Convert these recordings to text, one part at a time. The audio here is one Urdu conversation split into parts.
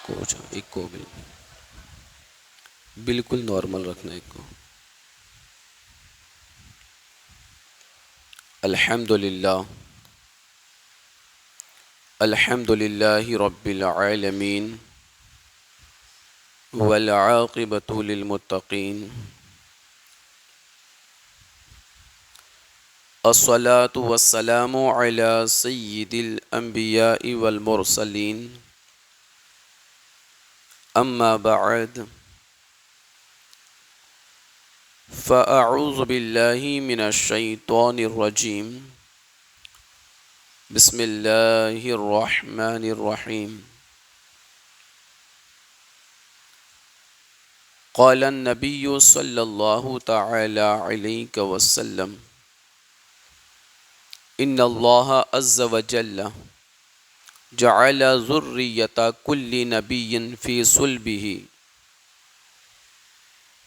ایک کو بالکل نارمل رکھنا ایک کو. الحمد للہ رب العالمین والعاقبۃ للمتقین الصلاۃ والسلام علی سید الانبیاء والمرسلین اما بعد فاعوذ باللہ من الشیطان الرجیم بسم اللہ الرحمن الرحیم. قال النبی صلی اللہ تعالی علیہ وسلم ان اللہ عز وجل جعل ذریۃ کل نبی فی صلبہ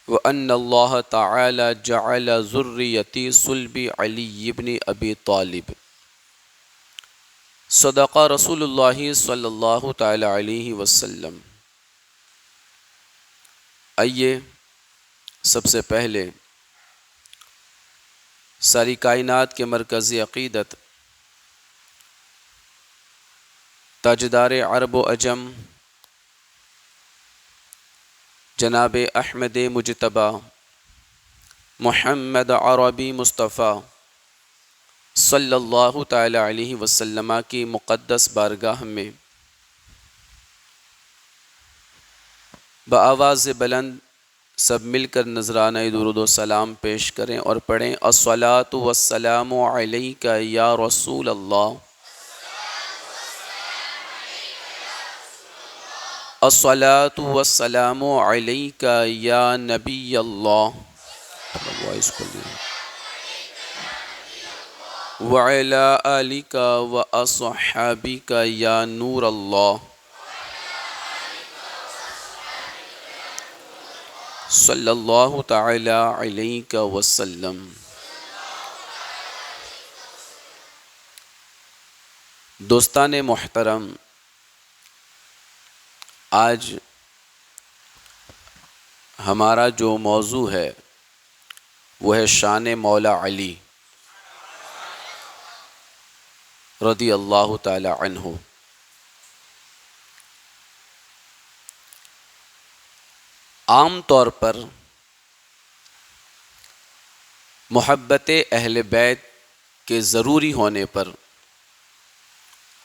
وان اللہ تعالی جعل ذریۃ صلب علی بن ابی طالب. صدق رسول اللہ صلی اللہ تعالی علیہ وسلم. آئیے سب سے پہلے ساری کائنات کے مرکزی عقیدت تاجدار عرب و عجم جناب احمد مجتبی محمد عربی مصطفیٰ صلی اللہ تعالی علیہ وسلم کی مقدس بارگاہ میں بآواز بلند سب مل کر نذرانہ درود و سلام پیش کریں اور پڑھیں الصلاۃ والسلام علیک یا رسول اللہ، الصلاۃ والسلام علیک یا نبی اللہ، وعلی آلک واصحابک یا نور اللہ، صلی اللہ تعالی علیہ وسلم. دوستان محترم، آج ہمارا جو موضوع ہے وہ ہے شان مولا علی رضی اللہ تعالی عنہ. عام طور پر محبت اہل بیت کے ضروری ہونے پر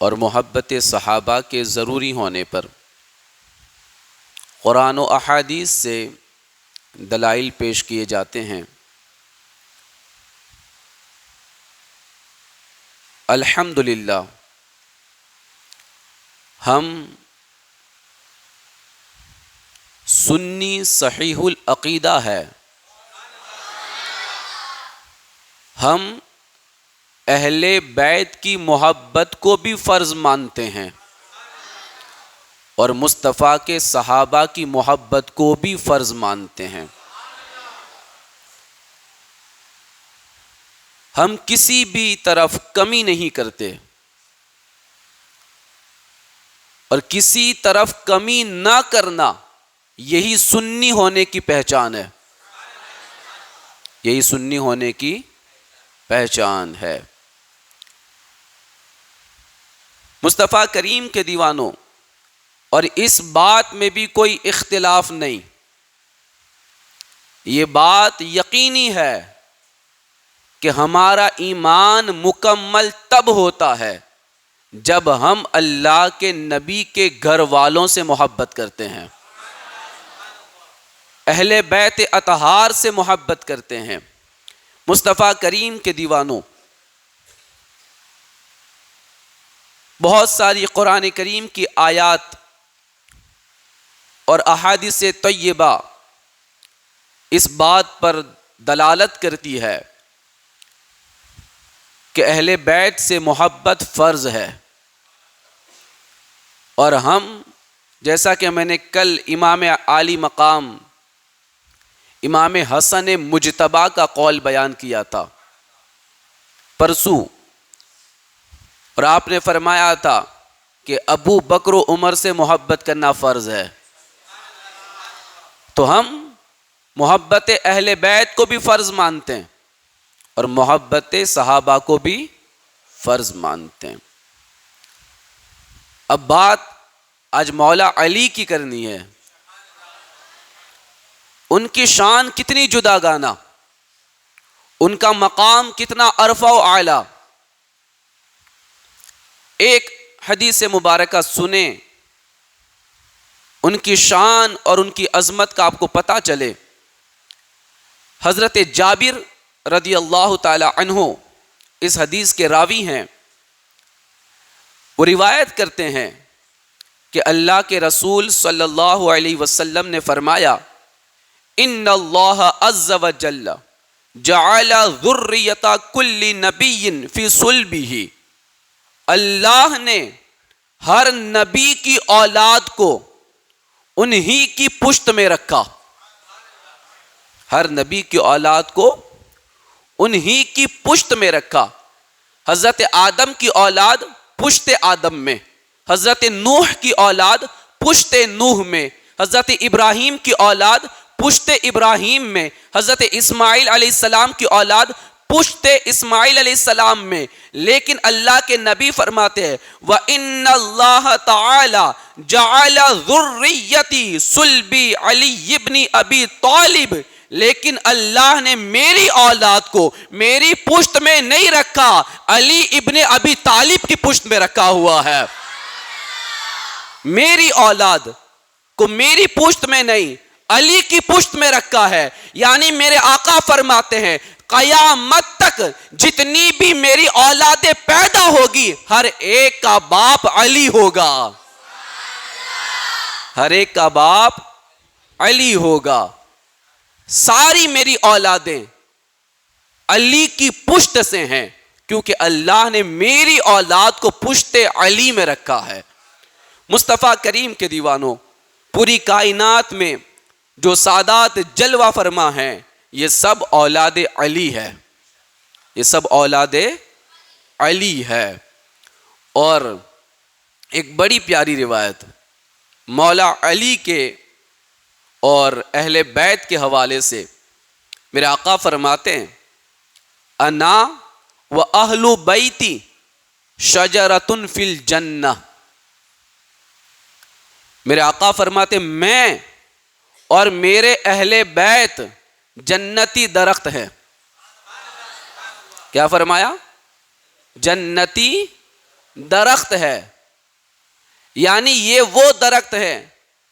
اور محبت صحابہ کے ضروری ہونے پر قرآن و احادیث سے دلائل پیش کیے جاتے ہیں. الحمدللہ ہم سنی صحیح العقیدہ ہے، ہم اہل بیت کی محبت کو بھی فرض مانتے ہیں اور مصطفیٰ کے صحابہ کی محبت کو بھی فرض مانتے ہیں. ہم کسی بھی طرف کمی نہیں کرتے اور کسی طرف کمی نہ کرنا یہی سنی ہونے کی پہچان ہے، یہی سنی ہونے کی پہچان ہے. مصطفیٰ کریم کے دیوانوں، اور اس بات میں بھی کوئی اختلاف نہیں، یہ بات یقینی ہے کہ ہمارا ایمان مکمل تب ہوتا ہے جب ہم اللہ کے نبی کے گھر والوں سے محبت کرتے ہیں، اہل بیت اطہار سے محبت کرتے ہیں. مصطفیٰ کریم کے دیوانوں، بہت ساری قرآن کریم کی آیات اور احادیث طیبہ اس بات پر دلالت کرتی ہے کہ اہل بیت سے محبت فرض ہے. اور ہم، جیسا کہ میں نے کل امام عالی مقام امام حسن مجتبی کا قول بیان کیا تھا پرسوں، اور آپ نے فرمایا تھا کہ ابو بکر و عمر سے محبت کرنا فرض ہے، تو ہم محبت اہل بیت کو بھی فرض مانتے ہیں اور محبت صحابہ کو بھی فرض مانتے ہیں۔ اب بات آج مولا علی کی کرنی ہے، ان کی شان کتنی جداگانہ، ان کا مقام کتنا عرفہ و اعلیٰ۔ ایک حدیث مبارکہ سنیں، ان کی شان اور ان کی عظمت کا آپ کو پتہ چلے۔ حضرت جابر رضی اللہ تعالی عنہ اس حدیث کے راوی ہیں، وہ روایت کرتے ہیں کہ اللہ کے رسول صلی اللہ علیہ وسلم نے فرمایا، ان اللہ عز وجل جعل ذریۃ کل نبی فی صلبہ، اللہ نے ہر نبی کی اولاد کو انہی کی پشت میں رکھا، ہر نبی کی اولاد کو انہی کی پشت میں رکھا۔ حضرت آدم کی اولاد پشت آدم میں، حضرت نوح کی اولاد پشت نوح میں، حضرت ابراہیم کی اولاد پشت ابراہیم میں، حضرت اسماعیل علیہ السلام کی اولاد پشت اسماعیل علیہ السلام میں۔ لیکن اللہ کے نبی فرماتے ہیں وَإِنَّ اللَّهَ تَعَالَى جَعَلَ ذُرِّيَّتِي صُلْبِ عَلِيِّ بْنِ أَبِي طالب، لیکن اللہ نے میری اولاد کو میری پشت میں نہیں رکھا، علی ابن ابی طالب کی پشت میں رکھا ہوا ہے۔ میری اولاد کو میری پشت میں نہیں، علی کی پشت میں رکھا ہے۔ یعنی میرے آقا فرماتے ہیں قیامت تک جتنی بھی میری اولادیں پیدا ہوگی، ہر ایک کا باپ علی ہوگا، ہر ایک کا باپ علی ہوگا۔ ساری میری اولادیں علی کی پشت سے ہیں، کیونکہ اللہ نے میری اولاد کو پشت علی میں رکھا ہے۔ مصطفیٰ کریم کے دیوانوں، پوری کائنات میں جو سادات جلوہ فرما ہیں، یہ سب اولاد علی ہے، یہ سب اولاد علی ہے۔ اور ایک بڑی پیاری روایت مولا علی کے اور اہل بیت کے حوالے سے میرے آقا فرماتے ہیں انا و اہل بیتی شجرۃ فی الجنہ، میرے آقا فرماتے میں اور میرے اہل بیت جنتی درخت ہے۔ کیا فرمایا؟ جنتی درخت ہے، یعنی یہ وہ درخت ہے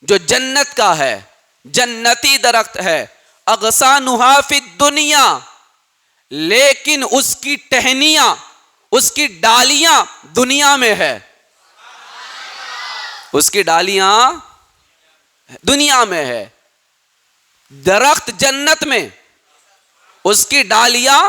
جو جنت کا ہے، جنتی درخت ہے۔ اغصانھا فی الدنیا، لیکن اس کی ٹہنیاں، اس کی ڈالیاں دنیا میں ہے، اس کی ڈالیاں دنیا میں ہے۔ درخت جنت میں، اس کی ڈالیاں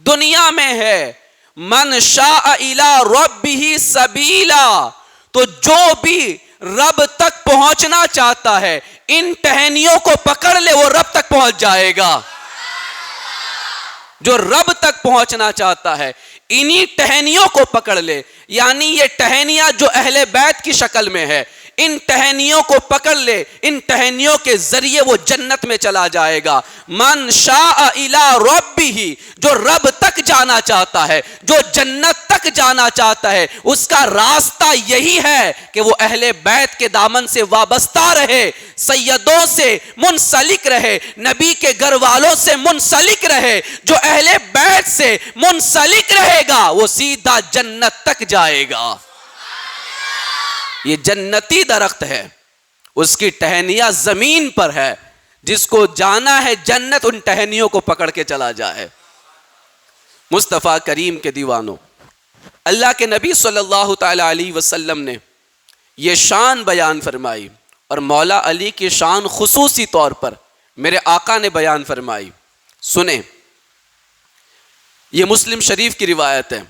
دنیا میں ہے۔ من شاء الی ربہ سبیلا، تو جو بھی رب تک پہنچنا چاہتا ہے ان ٹہنیوں کو پکڑ لے، وہ رب تک پہنچ جائے گا۔ جو رب تک پہنچنا چاہتا ہے انہی ٹہنیوں کو پکڑ لے، یعنی یہ ٹہنیاں جو اہل بیت کی شکل میں ہے، ان ٹہنیوں کو پکڑ لے، ان ٹہنیوں کے ذریعے وہ جنت میں چلا جائے گا۔ من شاء الی ربہ، جو رب تک جانا چاہتا ہے، جو جنت تک جانا چاہتا ہے، اس کا راستہ یہی ہے کہ وہ اہل بیت کے دامن سے وابستہ رہے، سیدوں سے منسلک رہے، نبی کے گھر والوں سے منسلک رہے۔ جو اہل بیت سے منسلک رہے گا وہ سیدھا جنت تک جائے گا۔ یہ جنتی درخت ہے، اس کی ٹہنیاں زمین پر ہے، جس کو جانا ہے جنت ان ٹہنیوں کو پکڑ کے چلا جائے۔ مصطفیٰ کریم کے دیوانوں، اللہ کے نبی صلی اللہ تعالی علیہ وسلم نے یہ شان بیان فرمائی، اور مولا علی کی شان خصوصی طور پر میرے آقا نے بیان فرمائی۔ سنیں، یہ مسلم شریف کی روایت ہے۔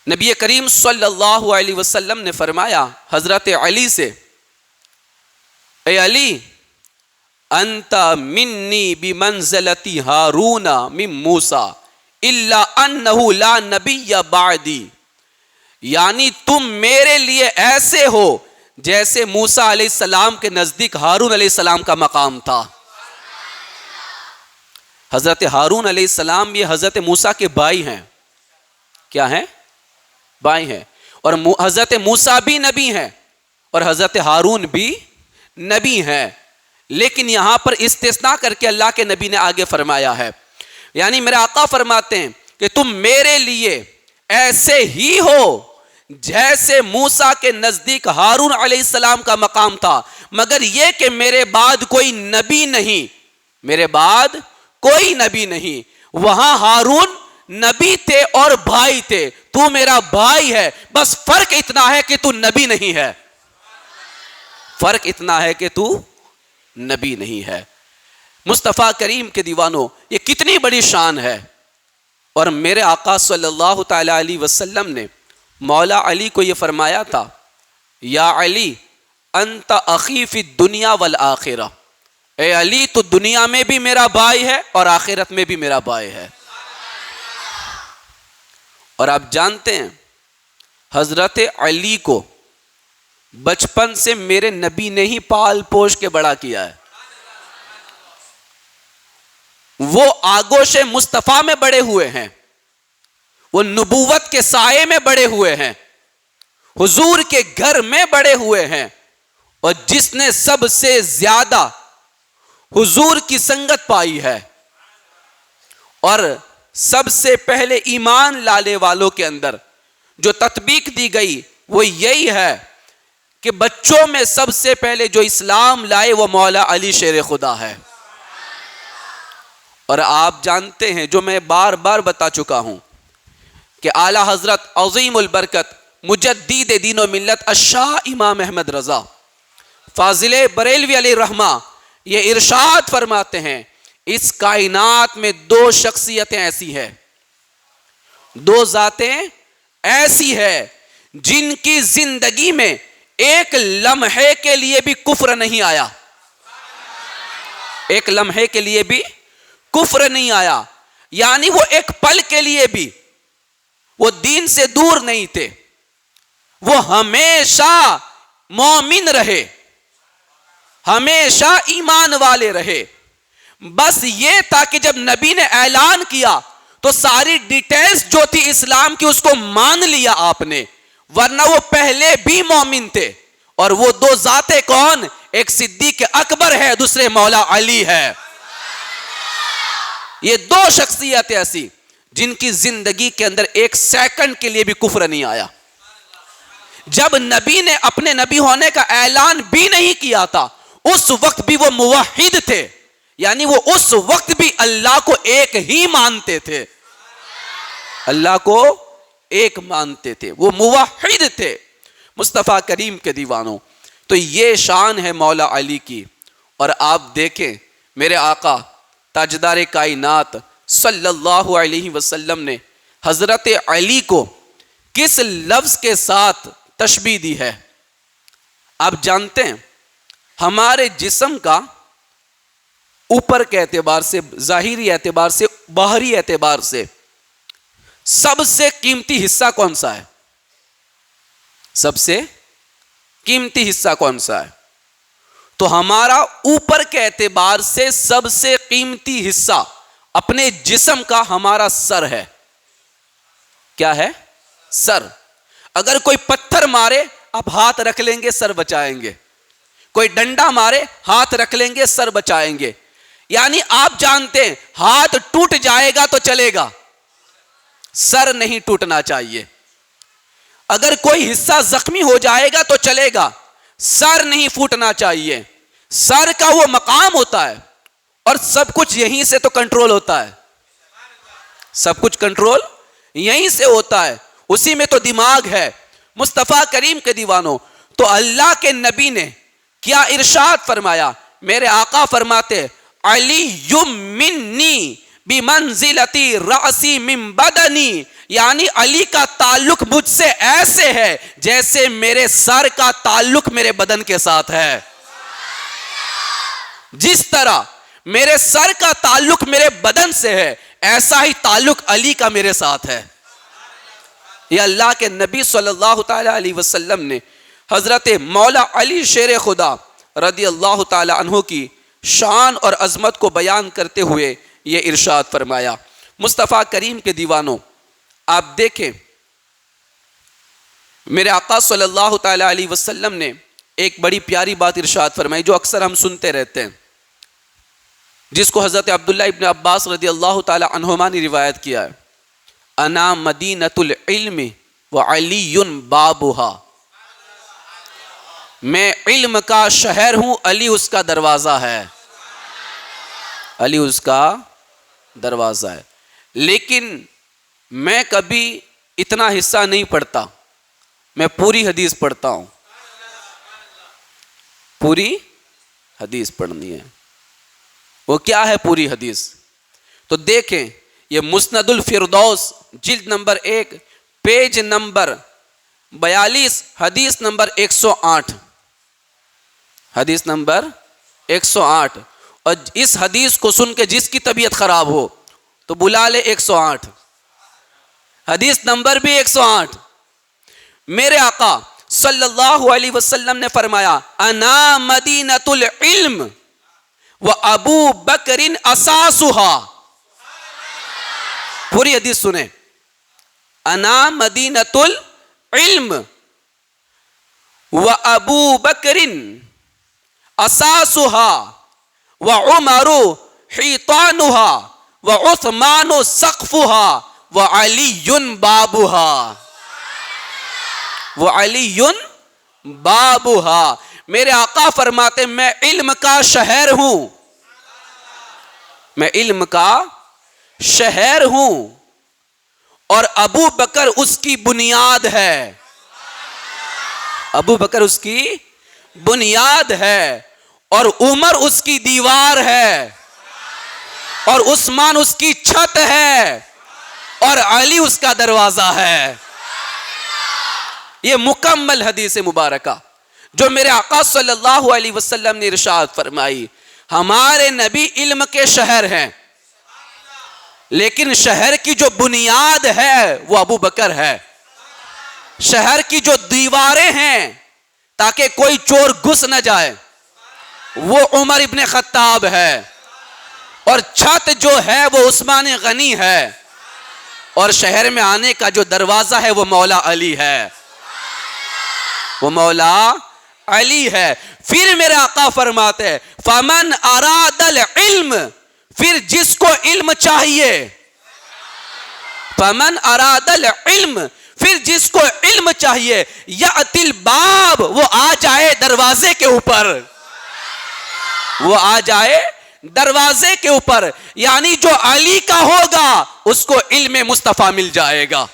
نبی کریم صلی اللہ علیہ وسلم نے فرمایا حضرت علی سے، اے علی، انت منی بمنزلت ہارون من موسیٰ الا انہ لا نبی بعدی، یعنی تم میرے لیے ایسے ہو جیسے موسیٰ علیہ السلام کے نزدیک ہارون علیہ السلام کا مقام تھا. حضرت ہارون علیہ السلام یہ حضرت موسیٰ کے بھائی ہیں. کیا ہیں؟ بھائی ہیں. اور حضرت موسیٰ بھی نبی ہیں اور حضرت ہارون بھی نبی ہیں. لیکن یہاں پر استثناء کر کے اللہ کے نبی نے آگے فرمایا ہے، یعنی میرے آقا فرماتے ہیں کہ تم میرے لیے ایسے ہی ہو جیسے موسیٰ کے نزدیک ہارون علیہ السلام کا مقام تھا، مگر یہ کہ میرے بعد کوئی نبی نہیں، میرے بعد کوئی نبی نہیں. وہاں ہارون نبی تھے اور بھائی تھے، تو میرا بھائی ہے، بس فرق اتنا ہے کہ تو نبی نہیں ہے. فرق اتنا ہے کہ تو نبی نہیں ہے. مصطفیٰ کریم کے دیوانوں، یہ کتنی بڑی شان ہے. اور میرے آقا صلی اللہ تعالی علیہ وسلم نے مولا علی کو یہ فرمایا تھا، یا علی انت اخی فی الدنیا والآخرہ، اے علی تو دنیا میں بھی میرا بھائی ہے اور آخرت میں بھی میرا بھائی ہے. اور آپ جانتے ہیں حضرت علی کو بچپن سے میرے نبی نے ہی پال پوش کے بڑا کیا ہے. وہ آگوش مصطفیٰ میں بڑے ہوئے ہیں، وہ نبوت کے سائے میں بڑے ہوئے ہیں، حضور کے گھر میں بڑے ہوئے ہیں. اور جس نے سب سے زیادہ حضور کی سنگت پائی ہے اور سب سے پہلے ایمان لانے والوں کے اندر جو تطبیق دی گئی وہ یہی ہے کہ بچوں میں سب سے پہلے جو اسلام لائے وہ مولا علی شیر خدا ہے. اور آپ جانتے ہیں جو میں بار بار بتا چکا ہوں کہ اعلی حضرت عظیم البرکت مجدد دین و ملت الشاہ امام احمد رضا فاضل بریلوی علیہ رحمہ یہ ارشاد فرماتے ہیں، اس کائنات میں دو شخصیتیں ایسی ہیں، دو ذاتیں ایسی ہے جن کی زندگی میں ایک لمحے کے لیے بھی کفر نہیں آیا. ایک لمحے کے لیے بھی کفر نہیں آیا، یعنی وہ ایک پل کے لیے بھی وہ دین سے دور نہیں تھے، وہ ہمیشہ مومن رہے، ہمیشہ ایمان والے رہے. بس یہ تھا کہ جب نبی نے اعلان کیا تو ساری ڈیٹیلز جو تھی اسلام کی اس کو مان لیا آپ نے، ورنہ وہ پہلے بھی مومن تھے. اور وہ دو ذاتیں کون؟ ایک صدیق اکبر ہے، دوسرے مولا علی ہے. یہ دو شخصیت ایسی جن کی زندگی کے اندر ایک سیکنڈ کے لیے بھی کفر نہیں آیا. جب نبی نے اپنے نبی ہونے کا اعلان بھی نہیں کیا تھا اس وقت بھی وہ موحد تھے، یعنی وہ اس وقت بھی اللہ کو ایک ہی مانتے تھے، اللہ کو ایک مانتے تھے، وہ موحد تھے. مصطفیٰ کریم کے دیوانوں، تو یہ شان ہے مولا علی کی. اور آپ دیکھیں میرے آقا تاجدار کائنات صلی اللہ علیہ وسلم نے حضرت علی کو کس لفظ کے ساتھ تشبیہ دی ہے. آپ جانتے ہیں ہمارے جسم کا اوپر کے اعتبار سے، ظاہری اعتبار سے، باہری اعتبار سے سب سے قیمتی حصہ کون سا ہے؟ سب سے قیمتی حصہ کون سا ہے؟ تو ہمارا اوپر کے اعتبار سے سب سے قیمتی حصہ اپنے جسم کا ہمارا سر ہے. کیا ہے؟ سر. اگر کوئی پتھر مارے آپ ہاتھ رکھ لیں گے، سر بچائیں گے. کوئی ڈنڈا مارے ہاتھ رکھ لیں گے، سر بچائیں گے. یعنی آپ جانتے ہیں ہاتھ ٹوٹ جائے گا تو چلے گا، سر نہیں ٹوٹنا چاہیے. اگر کوئی حصہ زخمی ہو جائے گا تو چلے گا، سر نہیں پھوٹنا چاہیے. سر کا وہ مقام ہوتا ہے اور سب کچھ یہیں سے تو کنٹرول ہوتا ہے، سب کچھ کنٹرول یہیں سے ہوتا ہے، اسی میں تو دماغ ہے. مصطفیٰ کریم کے دیوانوں، تو اللہ کے نبی نے کیا ارشاد فرمایا؟ میرے آقا فرماتے علی منی بمنزلتی رأسی من بدنی، یعنی علی کا تعلق مجھ سے ایسے ہے جیسے میرے سر کا تعلق میرے بدن کے ساتھ ہے. جس طرح میرے سر کا تعلق میرے بدن سے ہے ایسا ہی تعلق علی کا میرے ساتھ ہے. یہ اللہ کے نبی صلی اللہ تعالی علیہ وسلم نے حضرت مولا علی شیر خدا رضی اللہ تعالی عنہ کی شان اور عظمت کو بیان کرتے ہوئے یہ ارشاد فرمایا۔ مصطفیٰ کریم کے دیوانوں، آپ دیکھیں میرے آقا صلی اللہ تعالی علیہ وسلم نے ایک بڑی پیاری بات ارشاد فرمائی جو اکثر ہم سنتے رہتے ہیں، جس کو حضرت عبداللہ ابن عباس رضی اللہ تعالی عنہما نے روایت کیا ہے، انا مدینۃ العلم وعلی بابھا، میں علم کا شہر ہوں، علی اس کا دروازہ ہے، علی اس کا دروازہ ہے۔ لیکن میں کبھی اتنا حصہ نہیں پڑھتا، میں پوری حدیث پڑھتا ہوں، پوری حدیث پڑھنی ہے۔ وہ کیا ہے پوری حدیث؟ تو دیکھیں یہ مسند الفردوس جلد نمبر 1 پیج نمبر 42 حدیث نمبر 108، حدیث نمبر 108۔ اور اس حدیث کو سن کے جس کی طبیعت خراب ہو تو بلا لے 108، حدیث نمبر بھی 108۔ میرے آقا صلی اللہ علیہ وسلم نے فرمایا انا مدینۃ العلم و ابو بکر اساسها، پوری حدیث سنیں، انا مدینۃ العلم و ابو بکر اساسها وعمر حيطانها وعثمان سقفها وعلي بابها، وعلي بابها۔ میرے آقا فرماتے میں علم کا شہر ہوں، میں علم کا شہر ہوں، اور ابو بکر اس کی بنیاد ہے، ابو بکر اس کی بنیاد ہے، اور عمر اس کی دیوار ہے، اور عثمان اس کی چھت ہے، اور علی اس کا دروازہ ہے۔ یہ مکمل حدیث مبارکہ جو میرے آقا صلی اللہ علیہ وسلم نے ارشاد فرمائی۔ ہمارے نبی علم کے شہر ہیں، لیکن شہر کی جو بنیاد ہے وہ ابو بکر ہے، شہر کی جو دیواریں ہیں تاکہ کوئی چور گھس نہ جائے وہ عمر ابن خطاب ہے، اور چھت جو ہے وہ عثمان غنی ہے، اور شہر میں آنے کا جو دروازہ ہے وہ مولا علی ہے، وہ مولا علی ہے۔ پھر میرے آقا فرماتے ہیں فمن اراد العلم، پھر جس کو علم چاہیے، فمن اراد العلم، پھر جس کو علم چاہیے، یأتی الباب، وہ آ جائے دروازے کے اوپر، وہ آ جائے دروازے کے اوپر، یعنی جو علی کا ہوگا اس کو علم مصطفیٰ مل جائے گا،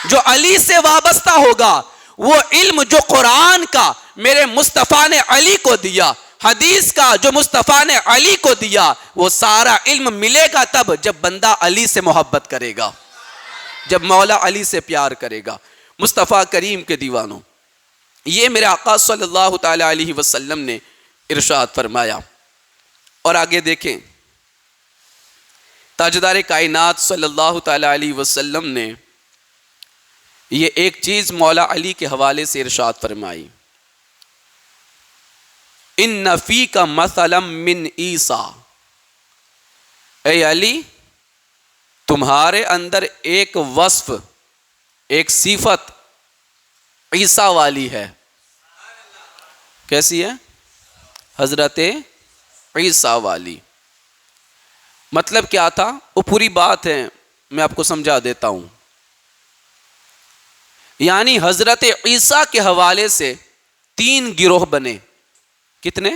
جو علی سے وابستہ ہوگا وہ علم جو قرآن کا میرے مصطفیٰ نے علی کو دیا، حدیث کا جو مصطفیٰ نے علی کو دیا، وہ سارا علم ملے گا تب جب بندہ علی سے محبت کرے گا، جب مولا علی سے پیار کرے گا۔ مصطفیٰ کریم کے دیوانوں، یہ میرے آقا صلی اللہ تعالی علیہ وسلم نے ارشاد فرمایا۔ اور آگے دیکھیں تاجدار کائنات صلی اللہ تعالی علیہ وسلم نے یہ ایک چیز مولا علی کے حوالے سے ارشاد فرمائی، ان فیک مثلا من عیسیٰ، اے علی تمہارے اندر ایک وصف، ایک صفت عیسیٰ والی ہے۔ کیسی ہے؟ حضرت عیسیٰ والی۔ مطلب کیا تھا؟ وہ پوری بات ہے، میں آپ کو سمجھا دیتا ہوں۔ یعنی حضرت عیسیٰ کے حوالے سے 3 گروہ بنے۔ کتنے؟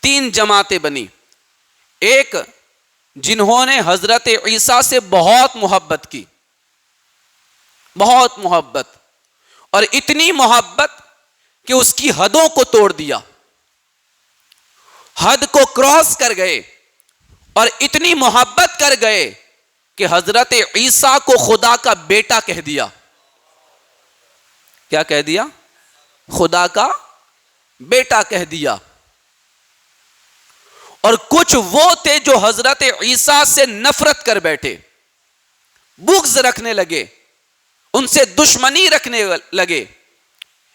3 جماعتیں بنی۔ ایک جنہوں نے حضرت عیسیٰ سے بہت محبت کی، بہت محبت، اور اتنی محبت کہ اس کی حدوں کو توڑ دیا، حد کو کراس کر گئے، اور اتنی محبت کر گئے کہ حضرت عیسیٰ کو خدا کا بیٹا کہہ دیا۔ کیا کہہ دیا؟ خدا کا بیٹا کہہ دیا۔ اور کچھ وہ تھے جو حضرت عیسیٰ سے نفرت کر بیٹھے، بغض رکھنے لگے ان سے دشمنی رکھنے لگے،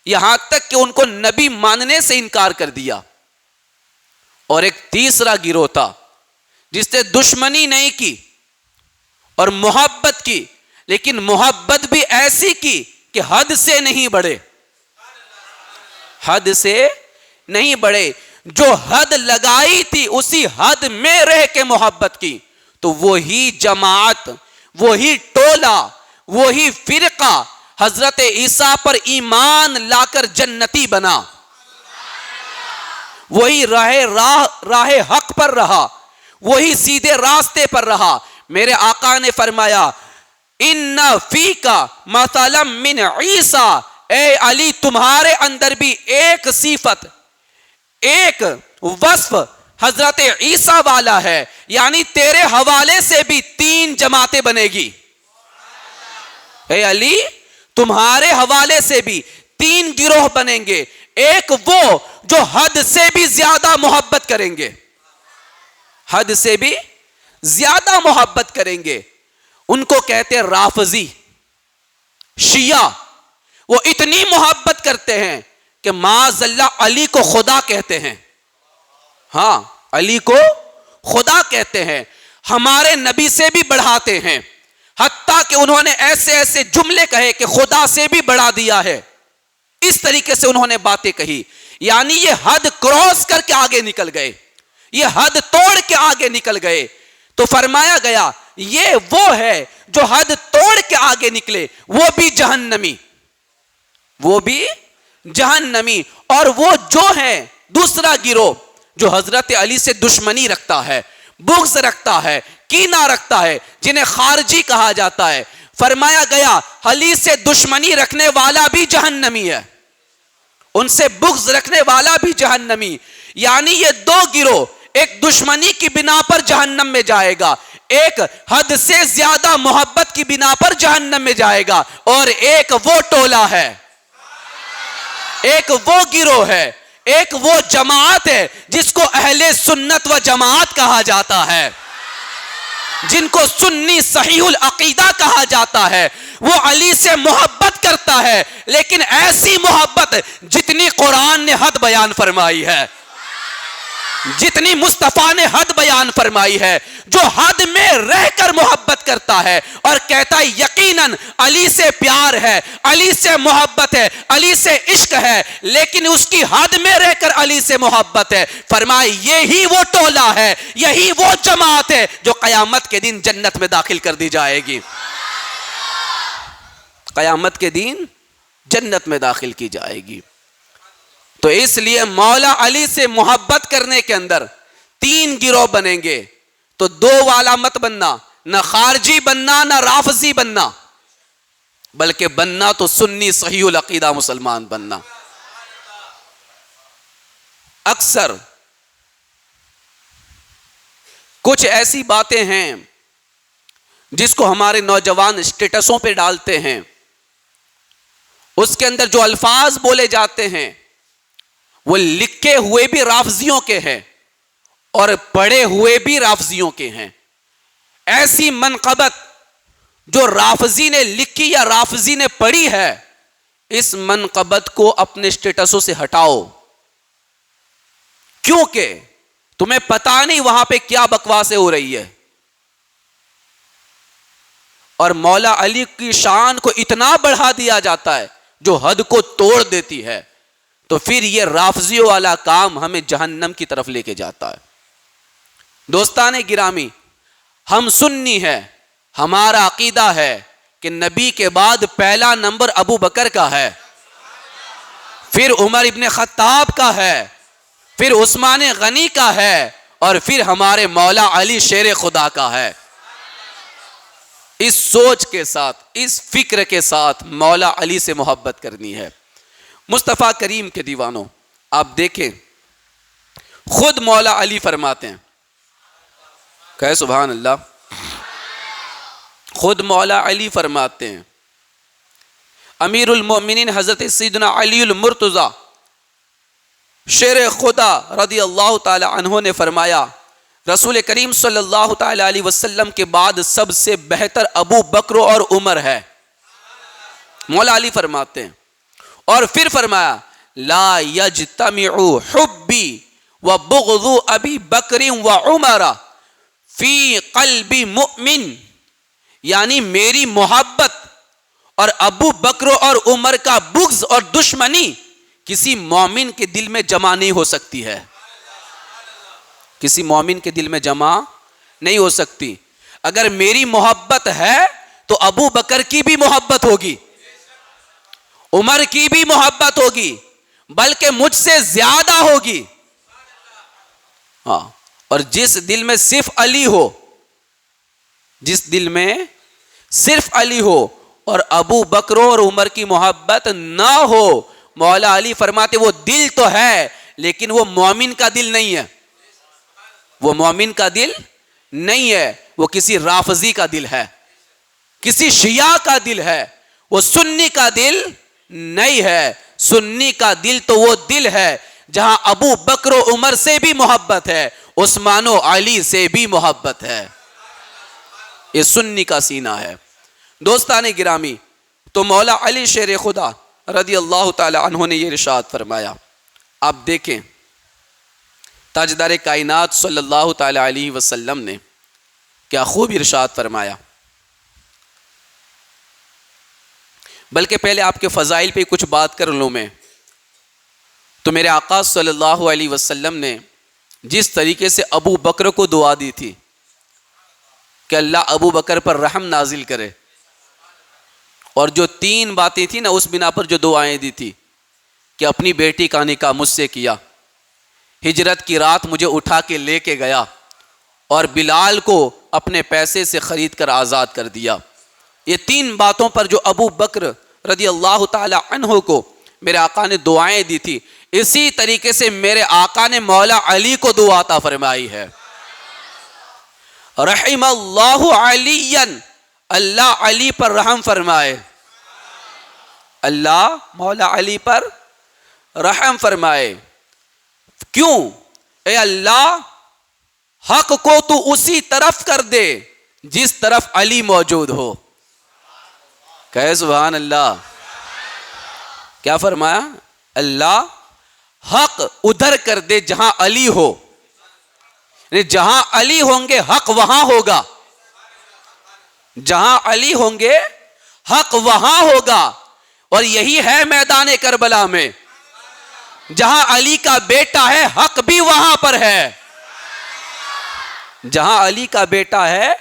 یہاں تک کہ ان کو نبی ماننے سے انکار کر دیا۔ اور ایک تیسرا گروہ تھا جس نے دشمنی نہیں کی اور محبت کی، لیکن محبت بھی ایسی کی کہ حد سے نہیں بڑھے، حد سے نہیں بڑھے، جو حد لگائی تھی اسی حد میں رہ کے محبت کی، تو وہی جماعت، وہی ٹولہ، وہی فرقہ حضرت عیسیٰ پر ایمان لا کر جنتی بنا، وہی راہ حق پر رہا، وہی سیدھے راستے پر رہا۔ میرے آقا نے فرمایا ان فیکا مثلا من عیسیٰ، اے علی تمہارے اندر بھی ایک صفت، ایک وصف حضرت عیسیٰ والا ہے، یعنی تیرے حوالے سے بھی 3 جماعتیں بنے گی۔ اے علی تمہارے حوالے سے بھی 3 گروہ بنیں گے، ایک وہ جو حد سے بھی زیادہ محبت کریں گے، حد سے بھی زیادہ محبت کریں گے، ان کو کہتے ہیں رافضی، شیعہ۔ وہ اتنی محبت کرتے ہیں کہ معاذ اللہ علی کو خدا کہتے ہیں، ہاں علی کو خدا کہتے ہیں، ہمارے نبی سے بھی بڑھاتے ہیں، حتیٰ کہ انہوں نے ایسے ایسے جملے کہے کہ خدا سے بھی بڑھا دیا ہے، اس طریقے سے انہوں نے باتیں کہی، یعنی یہ حد کراس کر کے آگے نکل گئے، یہ حد توڑ کے آگے نکل گئے۔ تو فرمایا گیا یہ وہ ہے جو حد توڑ کے آگے نکلے، وہ بھی جہنمی، وہ بھی جہنمی۔ اور وہ جو ہے دوسرا گروہ جو حضرت علی سے دشمنی رکھتا ہے، بغض رکھتا ہے، کینہ رکھتا ہے، جنہیں خارجی کہا جاتا ہے، فرمایا گیا علی سے دشمنی رکھنے والا بھی جہنمی ہے، ان سے بغض رکھنے والا بھی جہنمی۔ یعنی یہ 2 گروہ، ایک دشمنی کی بنا پر جہنم میں جائے گا، ایک حد سے زیادہ محبت کی بنا پر جہنم میں جائے گا، اور ایک وہ ٹولہ ہے، ایک وہ گروہ ہے، ایک وہ جماعت ہے جس کو اہل سنت و جماعت کہا جاتا ہے، جن کو سنی صحیح العقیدہ کہا جاتا ہے۔ وہ علی سے محبت کرتا ہے، لیکن ایسی محبت جتنی قرآن نے حد بیان فرمائی ہے، جتنی مصطفیٰ نے حد بیان فرمائی ہے، جو حد میں رہ کر محبت کرتا ہے اور کہتا ہے یقیناً علی سے پیار ہے، علی سے محبت ہے، علی سے عشق ہے، لیکن اس کی حد میں رہ کر علی سے محبت ہے، فرمائے یہی وہ ٹولہ ہے، یہی وہ جماعت ہے جو قیامت کے دن جنت میں داخل کر دی جائے گی، قیامت کے دن جنت میں داخل کی جائے گی۔ تو اس لیے مولا علی سے محبت کرنے کے اندر 3 گروہ بنیں گے، تو 2 والا مت بننا، نہ خارجی بننا نہ رافضی بننا، بلکہ بننا تو سنی صحیح العقیدہ مسلمان بننا۔ اکثر کچھ ایسی باتیں ہیں جس کو ہمارے نوجوان اسٹیٹسوں پہ ڈالتے ہیں، اس کے اندر جو الفاظ بولے جاتے ہیں وہ لکھے ہوئے بھی رافضیوں کے ہیں اور پڑھے ہوئے بھی رافضیوں کے ہیں۔ ایسی منقبت جو رافضی نے لکھی یا رافضی نے پڑھی ہے، اس منقبت کو اپنے اسٹیٹسوں سے ہٹاؤ، کیونکہ تمہیں پتا نہیں وہاں پہ کیا بکواسیں ہو رہی ہے، اور مولا علی کی شان کو اتنا بڑھا دیا جاتا ہے جو حد کو توڑ دیتی ہے، تو پھر یہ رافضیوں والا کام ہمیں جہنم کی طرف لے کے جاتا ہے۔ دوستان گرامی، ہم سنی ہے، ہمارا عقیدہ ہے کہ نبی کے بعد پہلا نمبر ابو بکر کا ہے، پھر عمر ابن خطاب کا ہے، پھر عثمان غنی کا ہے، اور پھر ہمارے مولا علی شیر خدا کا ہے۔ اس سوچ کے ساتھ، اس فکر کے ساتھ مولا علی سے محبت کرنی ہے۔ مصطفیٰ کریم کے دیوانوں، آپ دیکھیں خود مولا علی فرماتے ہیں، کہے سبحان اللہ، خود مولا علی فرماتے ہیں، امیر المومنین حضرت سیدنا علی المرتضی شیر خدا رضی اللہ تعالی عنہ نے فرمایا رسول کریم صلی اللہ تعالی علیہ وسلم کے بعد سب سے بہتر ابو بکر اور عمر ہے، مولا علی فرماتے ہیں، اور پھر فرمایا لا یجتمع حبی و بغض ابی بکر و عمر فی قلب مؤمن، یعنی میری محبت اور ابو بکر اور عمر کا بغض اور دشمنی کسی مومن کے دل میں جمع نہیں ہو سکتی ہے، کسی مومن کے دل میں جمع نہیں ہو سکتی۔ اگر میری محبت ہے تو ابو بکر کی بھی محبت ہوگی، عمر کی بھی محبت ہوگی، بلکہ مجھ سے زیادہ ہوگی۔ ہاں، اور جس دل میں صرف علی ہو، جس دل میں صرف علی ہو اور ابو بکر اور عمر کی محبت نہ ہو، مولا علی فرماتے وہ دل تو ہے لیکن وہ مومن کا دل نہیں ہے، وہ مومن کا دل نہیں ہے، وہ کسی رافضی کا دل ہے، کسی شیعہ کا دل ہے، وہ سنی کا دل نہیں ہے۔ سنی کا دل تو وہ دل ہے جہاں ابو بکر و عمر سے بھی محبت ہے، عثمان و علی سے بھی محبت ہے، یہ سنی کا سینہ ہے۔ دوستان گرامی، تو مولا علی شیر خدا رضی اللہ تعالی عنہ نے یہ ارشاد فرمایا، آپ دیکھیں تاجدار کائنات صلی اللہ تعالی علیہ وسلم نے کیا خوب ارشاد فرمایا۔ بلکہ پہلے آپ کے فضائل پہ کچھ بات کر لوں میں، تو میرے آقا صلی اللہ علیہ وسلم نے جس طریقے سے ابو بکر کو دعا دی تھی کہ اللہ ابو بکر پر رحم نازل کرے، اور جو 3 باتیں تھیں نا اس بنا پر جو دعائیں دی تھی کہ اپنی بیٹی کا نکاح مجھ سے کیا، ہجرت کی رات مجھے اٹھا کے لے کے گیا، اور بلال کو اپنے پیسے سے خرید کر آزاد کر دیا، یہ 3 باتوں پر جو ابو بکر رضی اللہ تعالی عنہ کو میرے آقا نے دعائیں دی تھی، اسی طریقے سے میرے آقا نے مولا علی کو دعا عطا فرمائی ہے۔ رحم اللہ علی، اللہ علی پر رحم فرمائے، اللہ مولا علی پر رحم فرمائے۔ کیوں؟ اے اللہ، حق کو تو اسی طرف کر دے جس طرف علی موجود ہو۔ کہے سبحان اللہ۔ کیا فرمایا؟ اللہ حق ادھر کر دے جہاں علی ہو، یعنی جہاں علی ہوں گے حق وہاں ہوگا، جہاں علی ہوں گے حق وہاں ہوگا، اور یہی ہے میدان کربلا میں، جہاں علی کا بیٹا ہے حق بھی وہاں پر ہے، جہاں علی کا بیٹا ہے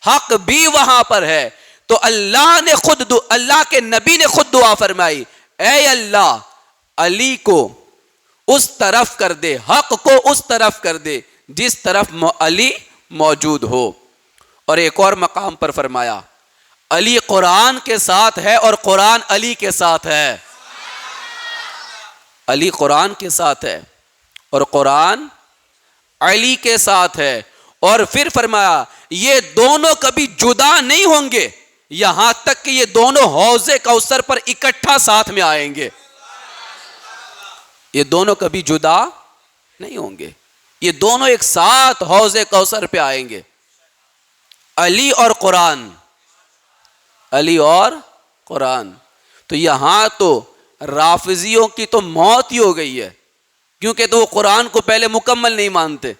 حق بھی وہاں پر ہے۔ تو اللہ کے نبی نے خود دعا فرمائی، اے اللہ علی کو اس طرف کر دے، حق کو اس طرف کر دے جس طرف علی موجود ہو۔ اور ایک اور مقام پر فرمایا، علی قرآن کے ساتھ ہے اور قرآن علی کے ساتھ ہے، علی قرآن کے ساتھ ہے اور قرآن علی کے ساتھ ہے۔ اور پھر فرمایا یہ دونوں کبھی جدا نہیں ہوں گے یہاں تک کہ یہ دونوں حوض کوثر پر اکٹھا ساتھ میں آئیں گے، یہ دونوں کبھی جدا نہیں ہوں گے، یہ دونوں ایک ساتھ حوض کوثر پہ آئیں گے، علی اور قرآن، علی اور قرآن۔ تو یہاں تو رافضیوں کی تو موت ہی ہو گئی ہے، کیونکہ تو وہ قرآن کو پہلے مکمل نہیں مانتے،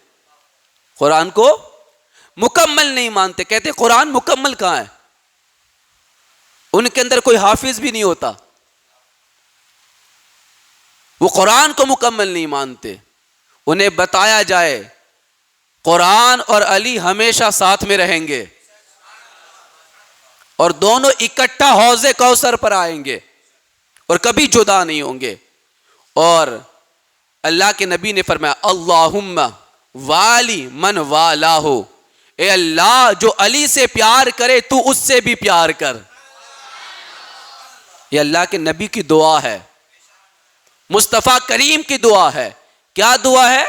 قرآن کو مکمل نہیں مانتے، کہتے قرآن مکمل کہاں ہے، ان کے اندر کوئی حافظ بھی نہیں ہوتا، وہ قرآن کو مکمل نہیں مانتے۔ انہیں بتایا جائے قرآن اور علی ہمیشہ ساتھ میں رہیں گے اور دونوں اکٹھا حوض کوثر پر آئیں گے اور کبھی جدا نہیں ہوں گے۔ اور اللہ کے نبی نے فرمایا اللہم والی من والہ، اے اللہ جو علی سے پیار کرے تو اس سے بھی پیار کر۔ یہ اللہ کے نبی کی دعا ہے، مصطفیٰ کریم کی دعا ہے۔ کیا دعا ہے؟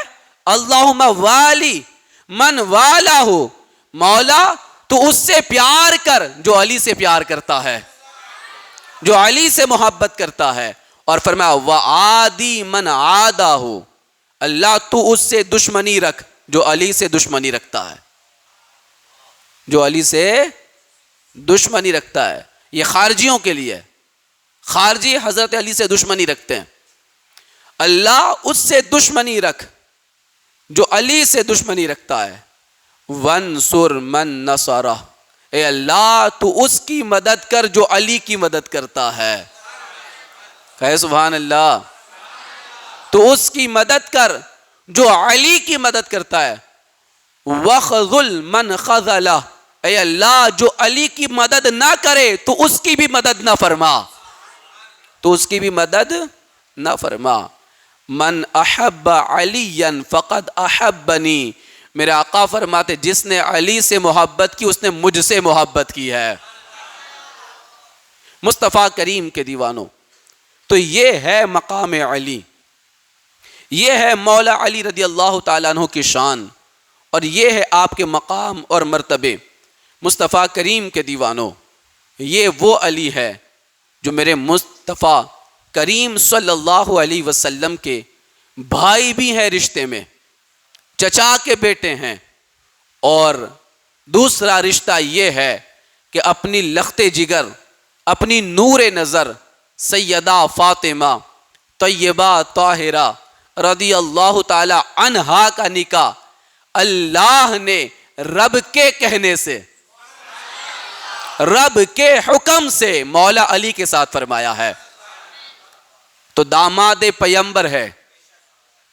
اللہم والی من والہ، مولا تو اس سے پیار کر جو علی سے پیار کرتا ہے، جو علی سے محبت کرتا ہے۔ اور فرمایا وعادی من عادہ، اللہ تو اس سے دشمنی رکھ جو علی سے دشمنی رکھتا ہے، جو علی سے دشمنی رکھتا ہے۔ یہ خارجیوں کے لیے، خارجی حضرت علی سے دشمنی رکھتے ہیں، اللہ اس سے دشمنی رکھ جو علی سے دشمنی رکھتا ہے. وانصر من نصرہ، اے اللہ تو اس کی مدد کر جو علی کی مدد کرتا ہے. کہے سبحان اللہ. تو اس کی مدد کر جو علی کی مدد کرتا ہے. وخذل من خذلہ، اے اللہ جو علی کی مدد نہ کرے تو اس کی بھی مدد نہ فرما، تو اس کی بھی مدد نہ فرما. من احب علیا فقد احبنی، میرے آقا فرماتے جس نے علی سے محبت کی اس نے مجھ سے محبت کی ہے. مصطفیٰ کریم کے دیوانوں، تو یہ ہے مقام علی، یہ ہے مولا علی رضی اللہ تعالیٰ عنہ کی شان، اور یہ ہے آپ کے مقام اور مرتبے. مصطفیٰ کریم کے دیوانوں، یہ وہ علی ہے جو میرے مصطفیٰ کریم صلی اللہ علیہ وسلم کے بھائی بھی ہیں، رشتے میں چچا کے بیٹے ہیں، اور دوسرا رشتہ یہ ہے کہ اپنی لخت جگر، اپنی نور نظر سیدہ فاطمہ طیبہ طاہرہ رضی اللہ تعالی عنہا کا نکاح اللہ نے رب کے کہنے سے، رب کے حکم سے مولا علی کے ساتھ فرمایا ہے. تو داماد پیمبر ہے،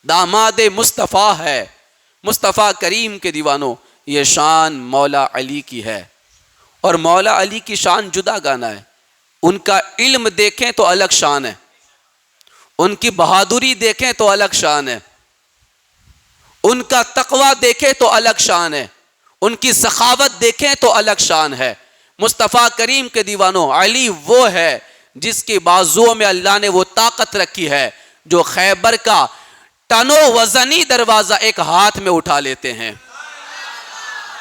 داماد مصطفیٰ ہے. مصطفیٰ کریم کے دیوانوں، یہ شان مولا علی کی ہے، اور مولا علی کی شان جدا گانا ہے. ان کا علم دیکھیں تو الگ شان ہے، ان کی بہادری دیکھیں تو الگ شان ہے، ان کا تقوی دیکھیں تو الگ شان ہے، ان کی سخاوت دیکھیں تو الگ شان ہے. مصطفیٰ کریم کے دیوانوں، علی وہ ہے جس کی بازوؤں میں اللہ نے وہ طاقت رکھی ہے جو خیبر کا ٹنو وزنی دروازہ ایک ہاتھ میں اٹھا لیتے ہیں.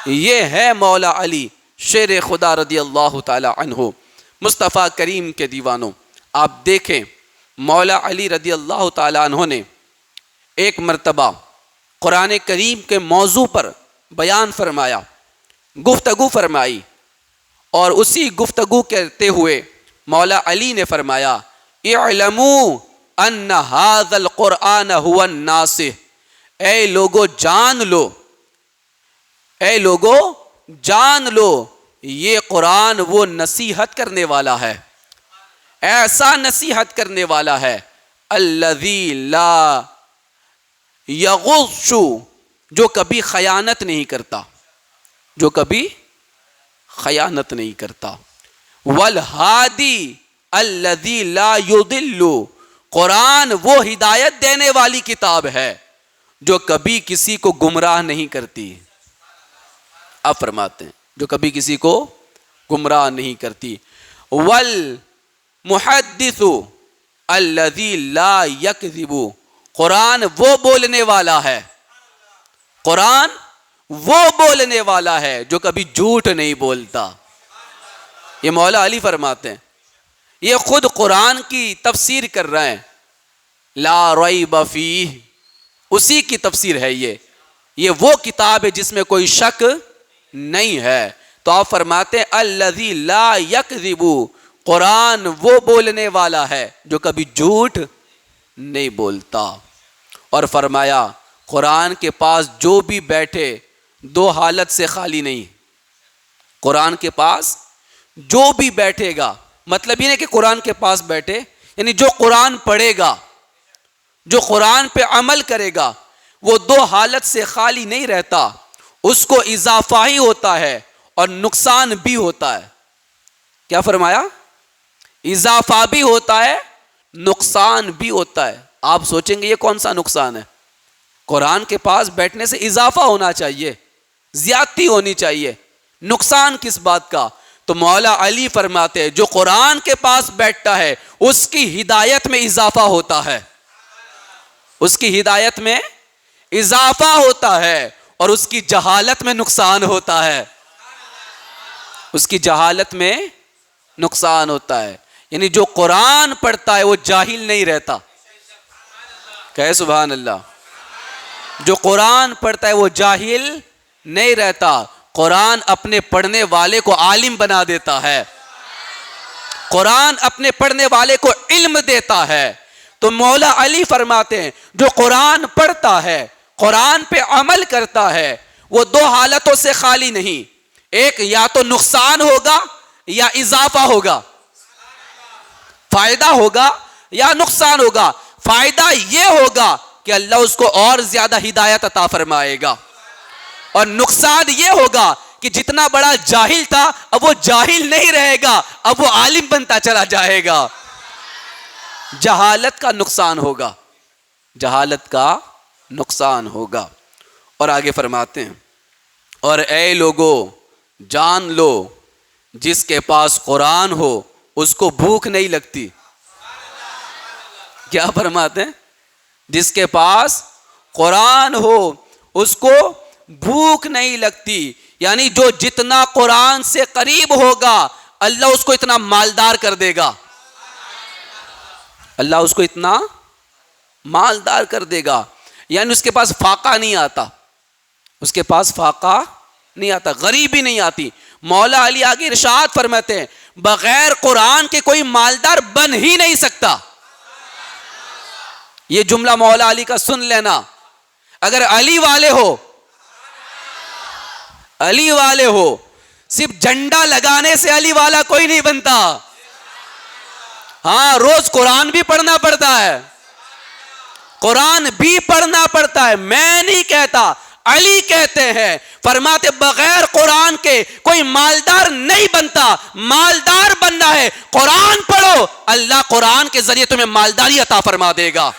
یہ ہے مولا علی شیر خدا رضی اللہ تعالی عنہ. مصطفیٰ کریم کے دیوانوں، آپ دیکھیں مولا علی رضی اللہ تعالی عنہ نے ایک مرتبہ قرآن کریم کے موضوع پر بیان فرمایا، گفتگو فرمائی، اور اسی گفتگو کرتے ہوئے مولا علی نے فرمایا اعلموا ان ھذا القرآن هو الناصح، اے لوگو جان لو، اے لوگو جان لو، یہ قرآن وہ نصیحت کرنے والا ہے، ایسا نصیحت کرنے والا ہے الذی لا یغش، جو کبھی خیانت نہیں کرتا، جو کبھی خیانت نہیں کرتا. والہادی الذی لا یضل، قرآن وہ ہدایت دینے والی کتاب ہے جو کبھی کسی کو گمراہ نہیں کرتی. آپ فرماتے ہیں جو کبھی کسی کو گمراہ نہیں کرتی. والمحدث الذی لا یکذب، قرآن وہ بولنے والا ہے، قرآن وہ بولنے والا ہے جو کبھی جھوٹ نہیں بولتا. یہ مولا علی فرماتے ہیں، یہ خود قرآن کی تفسیر کر رہے ہیں. لا ریب فیہ، اسی کی تفسیر ہے یہ وہ کتاب ہے جس میں کوئی شک نہیں ہے. تو آپ فرماتے ہیں الذی لا یکذب، قرآن وہ بولنے والا ہے جو کبھی جھوٹ نہیں بولتا. اور فرمایا قرآن کے پاس جو بھی بیٹھے دو حالت سے خالی نہیں. قرآن کے پاس جو بھی بیٹھے گا، مطلب یہ نہیں کہ قرآن کے پاس بیٹھے، یعنی جو قرآن پڑھے گا، جو قرآن پہ عمل کرے گا، وہ دو حالت سے خالی نہیں رہتا. اس کو اضافہ ہی ہوتا ہے اور نقصان بھی ہوتا ہے. کیا فرمایا؟ اضافہ بھی ہوتا ہے، نقصان بھی ہوتا ہے. آپ سوچیں گے یہ کون سا نقصان ہے؟ قرآن کے پاس بیٹھنے سے اضافہ ہونا چاہیے، زیادتی ہونی چاہیے، نقصان کس بات کا؟ تو مولا علی فرماتے ہیں جو قرآن کے پاس بیٹھتا ہے اس کی ہدایت میں اضافہ ہوتا ہے، اس کی ہدایت میں اضافہ ہوتا ہے، اور اس کی جہالت میں نقصان ہوتا ہے، اس کی جہالت میں نقصان ہوتا ہے. یعنی جو قرآن پڑھتا ہے وہ جاہل نہیں رہتا. کہے سبحان اللہ. جو قرآن پڑھتا ہے وہ جاہل نہیں رہتا. قرآن اپنے پڑھنے والے کو عالم بنا دیتا ہے. قرآن اپنے پڑھنے والے کو علم دیتا ہے. تو مولا علی فرماتے ہیں جو قرآن پڑھتا ہے, قرآن پہ عمل کرتا ہے, وہ دو حالتوں سے خالی نہیں. ایک یا تو نقصان ہوگا یا اضافہ ہوگا, فائدہ ہوگا یا نقصان ہوگا. فائدہ یہ ہوگا کہ اللہ اس کو اور زیادہ ہدایت عطا فرمائے گا, اور نقصان یہ ہوگا کہ جتنا بڑا جاہل تھا اب وہ جاہل نہیں رہے گا, اب وہ عالم بنتا چلا جائے گا. جہالت کا نقصان ہوگا, جہالت کا نقصان ہوگا. اور آگے فرماتے ہیں اور اے لوگو جان لو جس کے پاس قرآن ہو اس کو بھوک نہیں لگتی. کیا فرماتے ہیں؟ جس کے پاس قرآن ہو اس کو بھوک نہیں لگتی. یعنی جو جتنا قرآن سے قریب ہوگا اللہ اس کو اتنا مالدار کر دے گا, اللہ اس کو اتنا مالدار کر دے گا. یعنی اس کے پاس فاقہ نہیں آتا, اس کے پاس فاقہ نہیں آتا, غریبی نہیں آتی. مولا علی آگے ارشاد فرماتے ہیں بغیر قرآن کے کوئی مالدار بن ہی نہیں سکتا. یہ جملہ مولا علی کا سن لینا. اگر علی والے ہو, علی والے ہو, صرف جھنڈا لگانے سے علی والا کوئی نہیں بنتا. ہاں روز قرآن بھی پڑھنا پڑتا ہے, قرآن بھی پڑھنا پڑتا ہے. میں نہیں کہتا, علی کہتے ہیں, فرماتے بغیر قرآن کے کوئی مالدار نہیں بنتا. مالدار بننا ہے قرآن پڑھو, اللہ قرآن کے ذریعے تمہیں مالداری عطا فرما دے گا.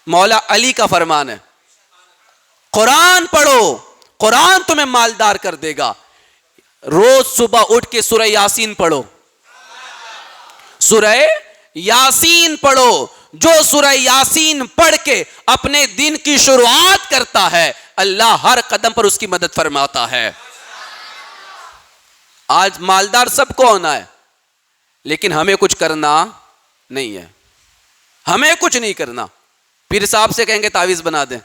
مولا علی کا فرمان ہے قرآن پڑھو, قرآن تمہیں مالدار کر دے گا. روز صبح اٹھ کے سورہ یاسین پڑھو, سورہ یاسین پڑھو. جو سورہ یاسین پڑھ کے اپنے دن کی شروعات کرتا ہے اللہ ہر قدم پر اس کی مدد فرماتا ہے. آج مالدار سب کو ہونا ہے لیکن ہمیں کچھ کرنا نہیں ہے, ہمیں کچھ نہیں کرنا. پیر صاحب سے کہیں گے تعویذ بنا دیں,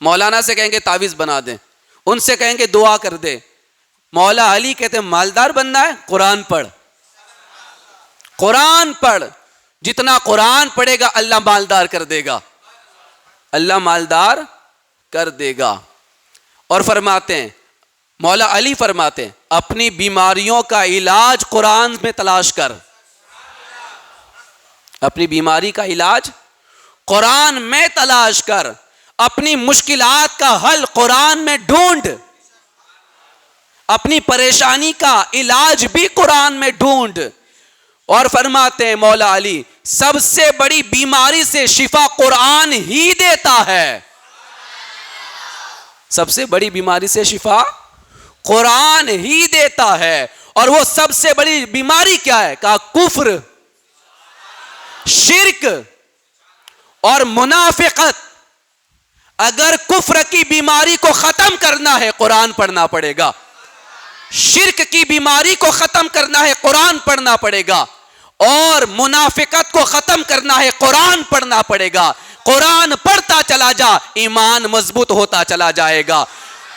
مولانا سے کہیں گے تعویذ بنا دیں, ان سے کہیں گے دعا کر دے. مولا علی کہتے ہیں مالدار بننا ہے قرآن پڑھ, قرآن پڑھ. جتنا قرآن پڑھے گا اللہ مالدار کر دے گا, اللہ مالدار کر دے گا. اور فرماتے ہیں مولا علی فرماتے ہیں اپنی بیماریوں کا علاج قرآن میں تلاش کر, اپنی بیماری کا علاج قرآن میں تلاش کر, اپنی مشکلات کا حل قرآن میں ڈھونڈ, اپنی پریشانی کا علاج بھی قرآن میں ڈھونڈ. اور فرماتے ہیں مولا علی سب سے بڑی بیماری سے شفا قرآن ہی دیتا ہے, سب سے بڑی بیماری سے شفا قرآن ہی دیتا ہے. اور وہ سب سے بڑی بیماری کیا ہے؟ کہا کفر, شرک اور منافقت. اگر کفر کی بیماری کو ختم کرنا ہے قرآن پڑھنا پڑے گا, شرک کی بیماری کو ختم کرنا ہے قرآن پڑھنا پڑے گا, اور منافقت کو ختم کرنا ہے قرآن پڑھنا پڑے گا. قرآن پڑھتا چلا جا ایمان مضبوط ہوتا چلا جائے گا,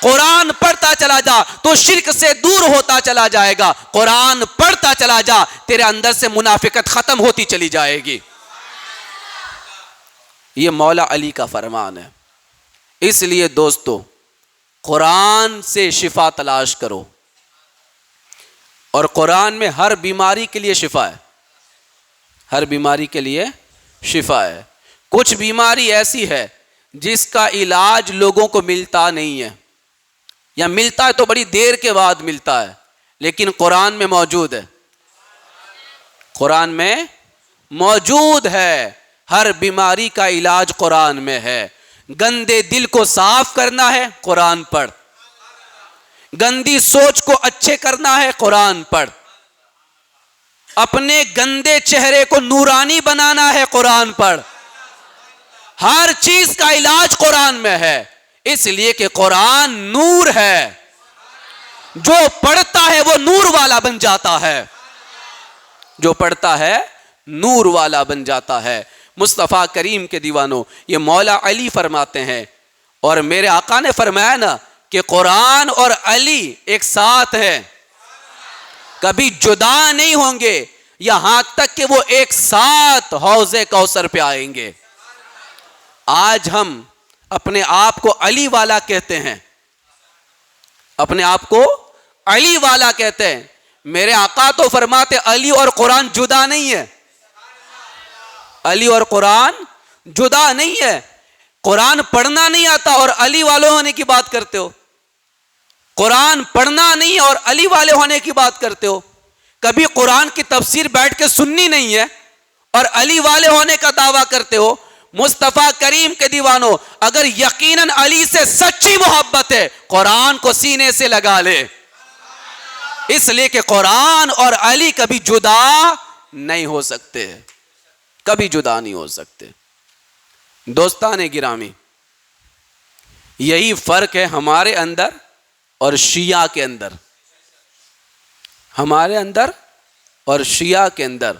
قرآن پڑھتا چلا جا تو شرک سے دور ہوتا چلا جائے گا, قرآن پڑھتا چلا جا تیرے اندر سے منافقت ختم ہوتی چلی جائے گی. یہ مولا علی کا فرمان ہے. اس لیے دوستو قرآن سے شفا تلاش کرو, اور قرآن میں ہر بیماری کے لیے شفا ہے, ہر بیماری کے لیے شفا ہے. کچھ بیماری ایسی ہے جس کا علاج لوگوں کو ملتا نہیں ہے, یا ملتا ہے تو بڑی دیر کے بعد ملتا ہے, لیکن قرآن میں موجود ہے, قرآن میں موجود ہے. ہر بیماری کا علاج قرآن میں ہے. گندے دل کو صاف کرنا ہے قرآن پڑھ, گندی سوچ کو اچھے کرنا ہے قرآن پڑھ, اپنے گندے چہرے کو نورانی بنانا ہے قرآن پڑھ. ہر چیز کا علاج قرآن میں ہے, اس لیے کہ قرآن نور ہے, جو پڑھتا ہے وہ نور والا بن جاتا ہے, جو پڑھتا ہے نور والا بن جاتا ہے. مصطفیٰ کریم کے دیوانوں, یہ مولا علی فرماتے ہیں, اور میرے آقا نے فرمایا نا کہ قرآن اور علی ایک ساتھ ہیں. کبھی جدا نہیں ہوں گے یہاں تک کہ وہ ایک ساتھ حوض کوثر پہ آئیں گے. آج ہم اپنے آپ کو علی والا کہتے ہیں, اپنے آپ کو علی والا کہتے ہیں. میرے آقا تو فرماتے علی اور قرآن جدا نہیں ہے, علی اور قرآن جدا نہیں ہے. قرآن پڑھنا نہیں آتا اور علی والے ہونے کی بات کرتے ہو, قرآن پڑھنا نہیں اور علی والے ہونے کی بات کرتے ہو. کبھی قرآن کی تفسیر بیٹھ کے سننی نہیں ہے اور علی والے ہونے کا دعویٰ کرتے ہو. مصطفیٰ کریم کے دیوانوں, اگر یقیناً علی سے سچی محبت ہے قرآن کو سینے سے لگا لے, اس لیے کہ قرآن اور علی کبھی جدا نہیں ہو سکتے, کبھی جدا نہیں ہو سکتے. دوستان گرامی, یہی فرق ہے ہمارے اندر اور شیعہ کے اندر, ہمارے اندر اور شیعہ کے اندر.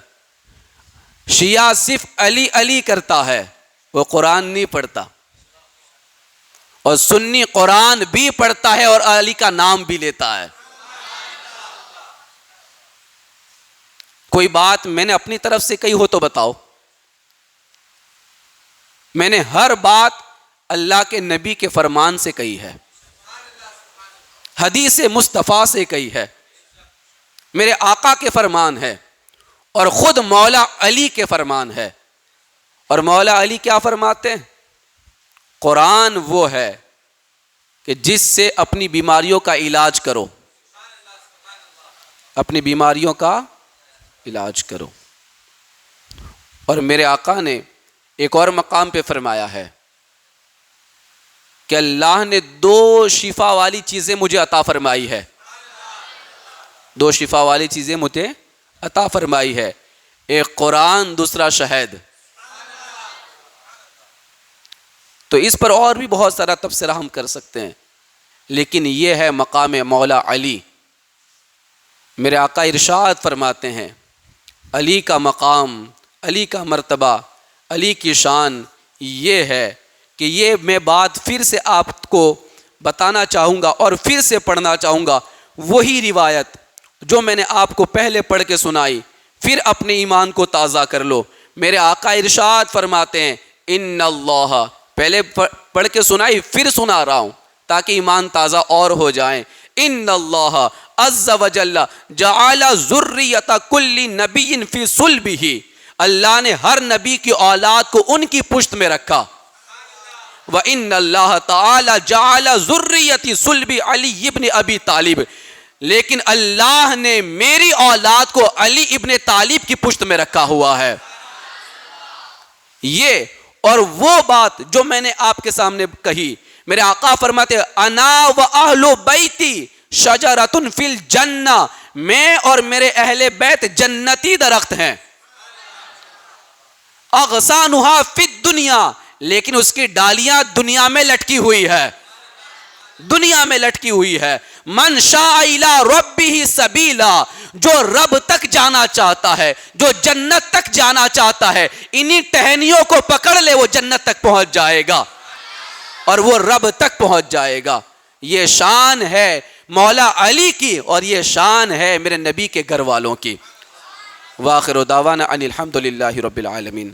شیعہ صرف علی علی کرتا ہے, وہ قرآن نہیں پڑھتا, اور سنی قرآن بھی پڑھتا ہے اور علی کا نام بھی لیتا ہے. کوئی بات میں نے اپنی طرف سے کہی ہو تو بتاؤ. میں نے ہر بات اللہ کے نبی کے فرمان سے کہی ہے, حدیث مصطفیٰ سے کہی ہے, میرے آقا کے فرمان ہے اور خود مولا علی کے فرمان ہے. اور مولا علی کیا فرماتے ہیں؟ قرآن وہ ہے کہ جس سے اپنی بیماریوں کا علاج کرو, اپنی بیماریوں کا علاج کرو. اور میرے آقا نے ایک اور مقام پہ فرمایا ہے کہ اللہ نے 2 شفا والی چیزیں مجھے عطا فرمائی ہے, 2 شفا والی چیزیں مجھے عطا فرمائی ہے, ایک قرآن دوسرا شہد. تو اس پر اور بھی بہت سارا تبصرہ ہم کر سکتے ہیں, لیکن یہ ہے مقام مولا علی. میرے آقا ارشاد فرماتے ہیں علی کا مقام, علی کا مرتبہ, علی کی شان یہ ہے کہ یہ میں بات پھر سے آپ کو بتانا چاہوں گا اور پھر سے پڑھنا چاہوں گا. وہی روایت جو میں نے آپ کو پہلے پڑھ کے سنائی, پھر اپنے ایمان کو تازہ کر لو. میرے آقا ارشاد فرماتے ہیں ان اللہ, پہلے پڑھ کے سنائی پھر سنا رہا ہوں تاکہ ایمان تازہ اور ہو جائیں. ان اللہ عز وجل جعل ذریۃ کل نبی فی صلبہ, اللہ نے ہر نبی کی اولاد کو ان کی پشت میں رکھا. وَإِنَّ اللَّهَ تَعَالَى جَعَلَ ذُرِّيَّتِ صُلْبِ عَلِيِّ ابْنِ أَبِي طالب, لیکن اللہ نے میری اولاد کو علی ابن طالب کی پشت میں رکھا ہوا ہے. یہ اور وہ بات جو میں نے آپ کے سامنے کہی, میرے آقا فرماتے انا واہل بیتی شجرۃ فی الجنہ, میں اور میرے اہل بیت جنتی درخت ہیں. اغصانھا فی الدنیا, لیکن اس کی ڈالیاں دنیا میں لٹکی ہوئی ہے, دنیا میں لٹکی ہوئی ہے. من شاء الی ربہ سبیلا, جو رب تک جانا چاہتا ہے, جو جنت تک جانا چاہتا ہے, انہی ٹہنیوں کو پکڑ لے, وہ جنت تک پہنچ جائے گا اور وہ رب تک پہنچ جائے گا. یہ شان ہے مولا علی کی اور یہ شان ہے میرے نبی کے گھر والوں کی. وآخر دعوانا ان الحمد للہ رب العالمین.